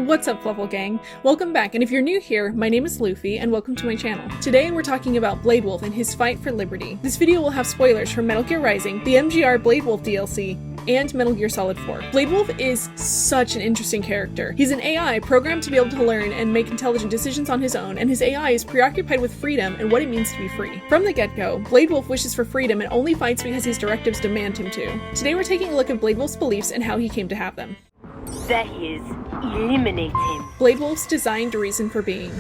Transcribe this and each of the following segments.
What's up, Fluffle Gang? Welcome back, and if you're new here, my name is Luffy, and welcome to my channel. Today we're talking about Blade Wolf and his fight for liberty. This video will have spoilers from Metal Gear Rising, the MGR Blade Wolf DLC, and Metal Gear Solid 4. Blade Wolf is such an interesting character. He's an AI programmed to be able to learn and make intelligent decisions on his own, and his AI is preoccupied with freedom and what it means to be free. From the get-go, Blade Wolf wishes for freedom and only fights because his directives demand him to. Today we're taking a look at Blade Wolf's beliefs and how he came to have them. That is, eliminate him. Blade Wolf's designed reason for being.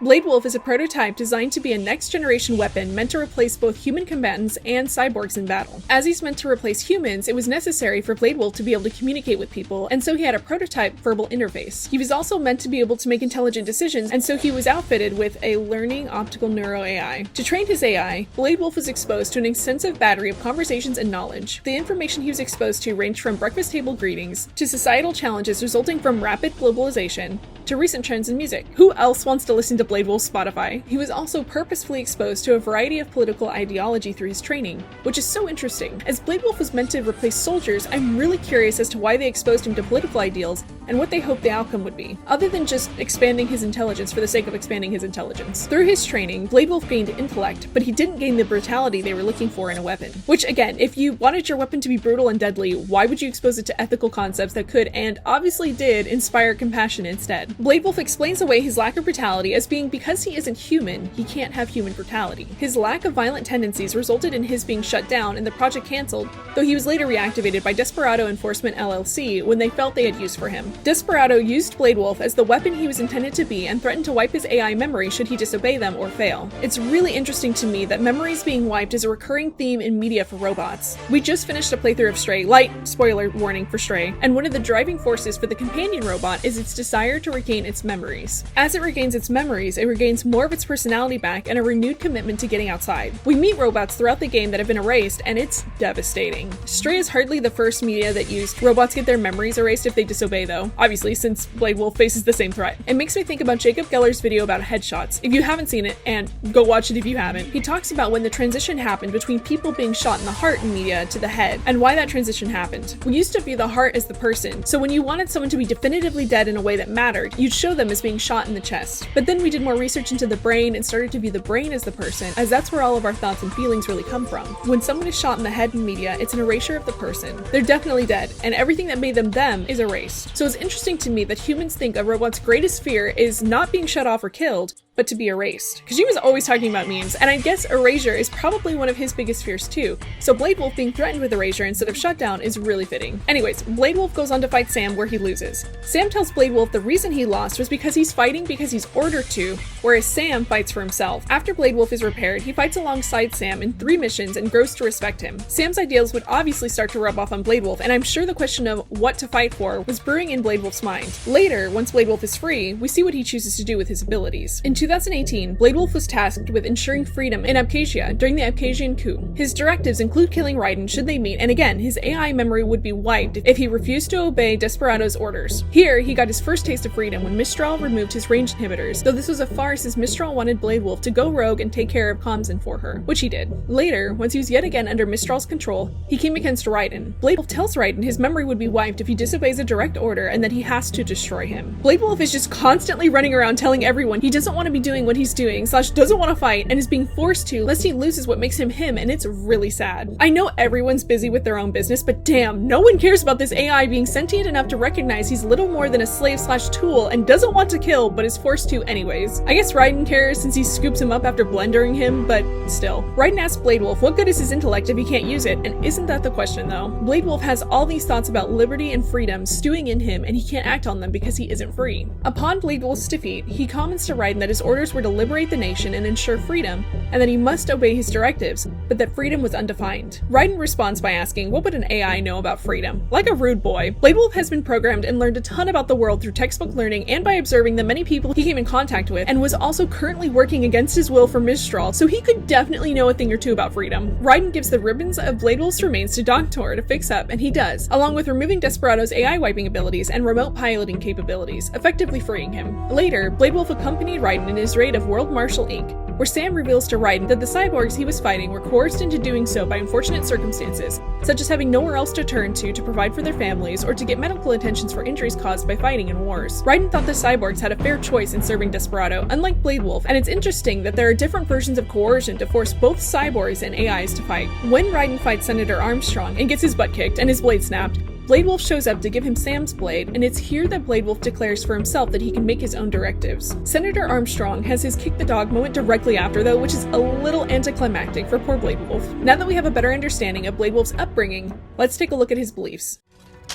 Blade Wolf is a prototype designed to be a next-generation weapon meant to replace both human combatants and cyborgs in battle. As he's meant to replace humans, it was necessary for Blade Wolf to be able to communicate with people, and so he had a prototype verbal interface. He was also meant to be able to make intelligent decisions, and so he was outfitted with a learning optical neuro AI. To train his AI, Blade Wolf was exposed to an extensive battery of conversations and knowledge. The information he was exposed to ranged from breakfast table greetings, to societal challenges resulting from rapid globalization, to recent trends in music. Who else wants to listen to Blade Wolf's Spotify? He was also purposefully exposed to a variety of political ideology through his training, which is so interesting. As Blade Wolf was meant to replace soldiers, I'm really curious as to why they exposed him to political ideals and what they hoped the outcome would be, other than just expanding his intelligence for the sake of expanding his intelligence. Through his training, Blade Wolf gained intellect, but he didn't gain the brutality they were looking for in a weapon. Which, again, if you wanted your weapon to be brutal and deadly, why would you expose it to ethical concepts that could, and obviously did, inspire compassion instead? Blade Wolf explains away his lack of brutality as being because he isn't human, he can't have human brutality. His lack of violent tendencies resulted in his being shut down and the project cancelled, though he was later reactivated by Desperado Enforcement LLC when they felt they had use for him. Desperado used Blade Wolf as the weapon he was intended to be and threatened to wipe his AI memory should he disobey them or fail. It's really interesting to me that memories being wiped is a recurring theme in media for robots. We just finished a playthrough of Stray, light spoiler warning for Stray, and one of the driving forces for the companion robot is its desire to regain its memories. As it regains its memories, it regains more of its personality back and a renewed commitment to getting outside. We meet robots throughout the game that have been erased, and it's devastating. Stray is hardly the first media that used robots get their memories erased if they disobey, though, obviously, since Blade Wolf faces the same threat. It makes me think about Jacob Geller's video about headshots. If you haven't seen it, and go watch it if you haven't, he talks about when the transition happened between people being shot in the heart in media to the head, and why that transition happened. We used to view the heart as the person, so when you wanted someone to be definitively dead in a way that mattered, you'd show them as being shot in the chest. But then we did more research into the brain and started to view the brain as the person, as that's where all of our thoughts and feelings really come from. When someone is shot in the head in media, it's an erasure of the person. They're definitely dead, and everything that made them is erased. So it's interesting to me that humans think a robot's greatest fear is not being shut off or killed, but to be erased. Because he was always talking about memes, and I guess erasure is probably one of his biggest fears too, so Blade Wolf being threatened with erasure instead of shut down is really fitting. Anyways, Blade Wolf goes on to fight Sam where he loses. Sam tells Blade Wolf the reason he lost was because he's fighting because he's ordered to, whereas Sam fights for himself. After Blade Wolf is repaired, he fights alongside Sam in 3 missions and grows to respect him. Sam's ideals would obviously start to rub off on Blade Wolf, and I'm sure the question of what to fight for was brewing in Blade Wolf's mind. Later, once Blade Wolf is free, we see what he chooses to do with his abilities. In 2018, Blade Wolf was tasked with ensuring freedom in Abkhazia during the Abkhazian coup. His directives include killing Raiden should they meet, and again, his AI memory would be wiped if he refused to obey Desperado's orders. Here, he got his first taste of freedom when Mistral removed his range inhibitors, though this was a farce as Mistral wanted Blade Wolf to go rogue and take care of Khamsin for her, which he did. Later, once he was yet again under Mistral's control, he came against Raiden. Blade Wolf tells Raiden his memory would be wiped if he disobeys a direct order and that he has to destroy him. Blade Wolf is just constantly running around telling everyone he doesn't want to be doing what he's doing / doesn't want to fight and is being forced to lest he loses what makes him him, and it's really sad. I know everyone's busy with their own business, but damn, no one cares about this AI being sentient enough to recognize he's little more than a slave / tool and doesn't want to kill but is forced to anyways. I guess Raiden cares since he scoops him up after blendering him, but still. Raiden asks Blade Wolf what good is his intellect if he can't use it, and isn't that the question though? Blade Wolf has all these thoughts about liberty and freedom stewing in him, and he can't act on them because he isn't free. Upon Blade Wolf's defeat, he comments to Raiden that his orders were to liberate the nation and ensure freedom, and that he must obey his directives, but that freedom was undefined. Raiden responds by asking, what would an AI know about freedom? Like a rude boy, Blade Wolf has been programmed and learned a ton about the world through textbook learning and by observing the many people he came in contact with, and was also currently working against his will for Mistral, so he could definitely know a thing or two about freedom. Raiden gives the ribbons of Blade Wolf's remains to Doctor to fix up, and he does, along with removing Desperado's AI wiping abilities and remote piloting capabilities, effectively freeing him. Later, Blade Wolf accompanied Raiden Raiden in his raid of World Marshal Inc., where Sam reveals to Raiden that the cyborgs he was fighting were coerced into doing so by unfortunate circumstances, such as having nowhere else to turn to provide for their families or to get medical attentions for injuries caused by fighting in wars. Raiden thought the cyborgs had a fair choice in serving Desperado, unlike Blade Wolf, and it's interesting that there are different versions of coercion to force both cyborgs and AIs to fight. When Raiden fights Senator Armstrong and gets his butt kicked and his blade snapped, Blade Wolf shows up to give him Sam's blade, and it's here that Blade Wolf declares for himself that he can make his own directives. Senator Armstrong has his kick the dog moment directly after, though, which is a little anticlimactic for poor Blade Wolf. Now that we have a better understanding of Blade Wolf's upbringing, let's take a look at his beliefs.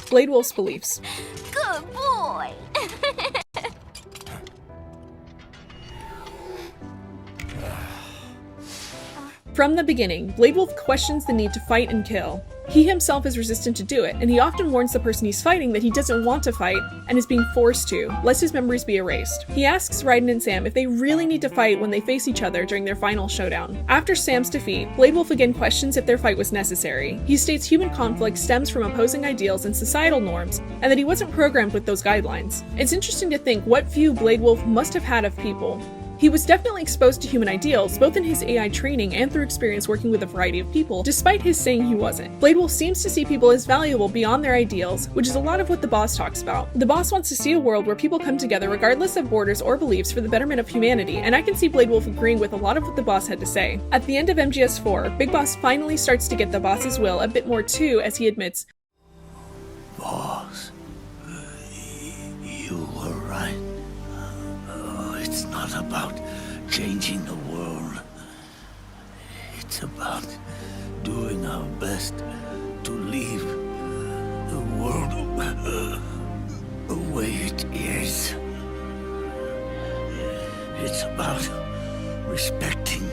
Blade Wolf's beliefs. Good boy! From the beginning, Blade Wolf questions the need to fight and kill. He himself is resistant to do it, and he often warns the person he's fighting that he doesn't want to fight and is being forced to, lest his memories be erased. He asks Raiden and Sam if they really need to fight when they face each other during their final showdown. After Sam's defeat, Blade Wolf again questions if their fight was necessary. He states human conflict stems from opposing ideals and societal norms, and that he wasn't programmed with those guidelines. It's interesting to think what view Blade Wolf must have had of people. He was definitely exposed to human ideals, both in his AI training and through experience working with a variety of people, despite his saying he wasn't. Blade Wolf seems to see people as valuable beyond their ideals, which is a lot of what the boss talks about. The boss wants to see a world where people come together regardless of borders or beliefs for the betterment of humanity, and I can see Blade Wolf agreeing with a lot of what the boss had to say. At the end of MGS4, Big Boss finally starts to get the boss's will a bit more too, as he admits, "Boss, you were right. It's not about changing the world. It's about doing our best to leave the world the way it is. It's about respecting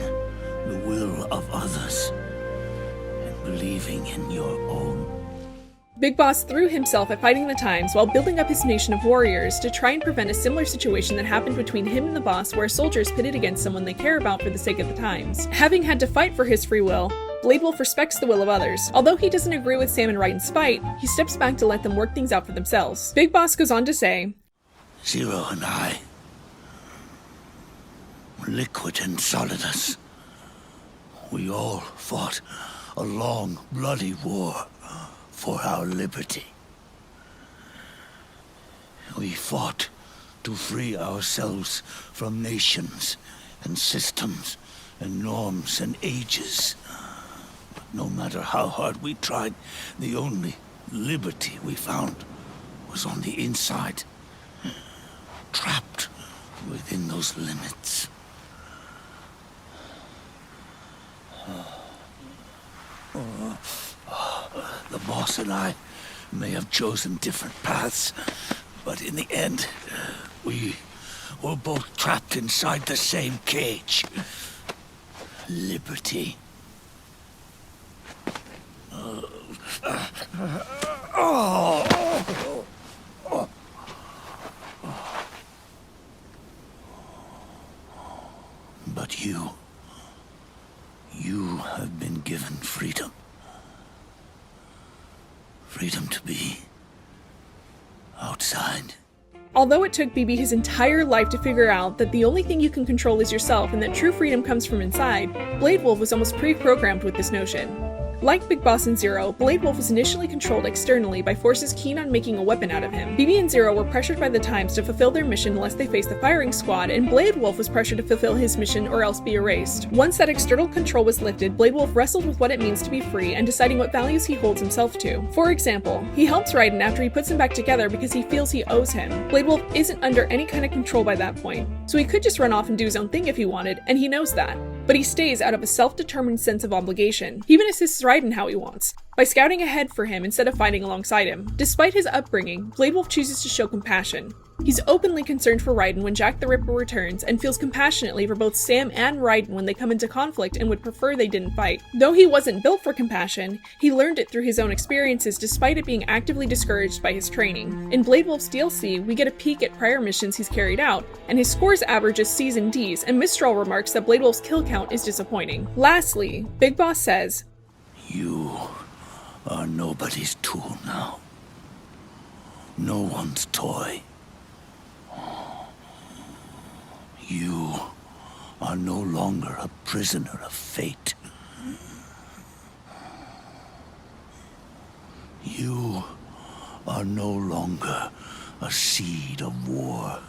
the will of others and believing in your own." Big Boss threw himself at fighting the times while building up his nation of warriors to try and prevent a similar situation that happened between him and the boss, where a soldier is pitted against someone they care about for the sake of the times. Having had to fight for his free will, Blade Wolf respects the will of others. Although he doesn't agree with Sam and Raiden's fight, he steps back to let them work things out for themselves. Big Boss goes on to say, Zero and I, liquid and solidus, we all fought a long, bloody war for our liberty. We fought to free ourselves from nations and systems and norms and ages. But no matter how hard we tried, the only liberty we found was on the inside, trapped within those limits. The boss and I may have chosen different paths, but in the end, we were both trapped inside the same cage. Liberty. But you have been given freedom. Freedom to be outside. although it took BB his entire life to figure out that the only thing you can control is yourself and that true freedom comes from inside, Blade Wolf was almost pre-programmed with this notion. Like Big Boss and Zero, Blade Wolf was initially controlled externally by forces keen on making a weapon out of him. BB and Zero were pressured by the Times to fulfill their mission unless they faced the firing squad, and Blade Wolf was pressured to fulfill his mission or else be erased. Once that external control was lifted, Blade Wolf wrestled with what it means to be free and deciding what values he holds himself to. For example, he helps Raiden after he puts him back together because he feels he owes him. Blade Wolf isn't under any kind of control by that point, so he could just run off and do his own thing if he wanted, and he knows that. But he stays out of a self-determined sense of obligation. He even assists Raiden how he wants, by scouting ahead for him instead of fighting alongside him. Despite his upbringing, Blade Wolf chooses to show compassion. He's openly concerned for Raiden when Jack the Ripper returns, and feels compassionately for both Sam and Raiden when they come into conflict and would prefer they didn't fight. Though he wasn't built for compassion, he learned it through his own experiences despite it being actively discouraged by his training. In Blade Wolf's DLC, we get a peek at prior missions he's carried out, and his scores average as C's and D's, and Mistral remarks that Blade Wolf's kill count is disappointing. Lastly, Big Boss says, "You are nobody's tool now. No one's toy. You are no longer a prisoner of fate. You are no longer a seed of war.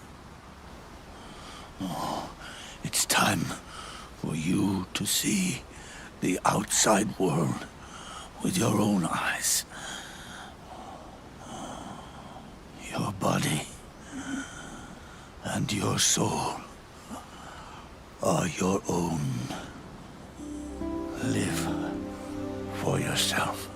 Oh, it's time for you to see the outside world with your own eyes. Your body and your soul are your own. Live for yourself.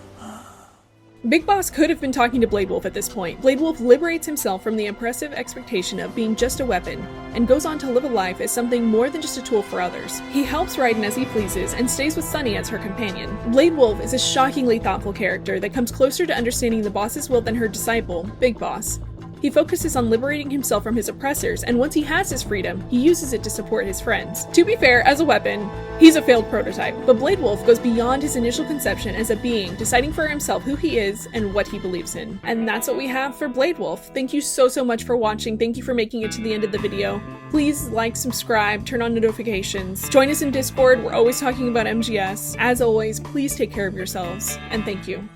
Big Boss could have been talking to Blade Wolf at this point. Blade Wolf liberates himself from the oppressive expectation of being just a weapon, and goes on to live a life as something more than just a tool for others. He helps Raiden as he pleases, and stays with Sunny as her companion. Blade Wolf is a shockingly thoughtful character that comes closer to understanding the boss's will than her disciple, Big Boss. He focuses on liberating himself from his oppressors, and once he has his freedom, he uses it to support his friends. To be fair, as a weapon, he's a failed prototype, but Blade Wolf goes beyond his initial conception as a being, deciding for himself who he is and what he believes in. And that's what we have for Blade Wolf. Thank you so much for watching. Thank you for making it to the end of the video. Please like, subscribe, turn on notifications. Join us in Discord. We're always talking about MGS. As always, please take care of yourselves, and thank you.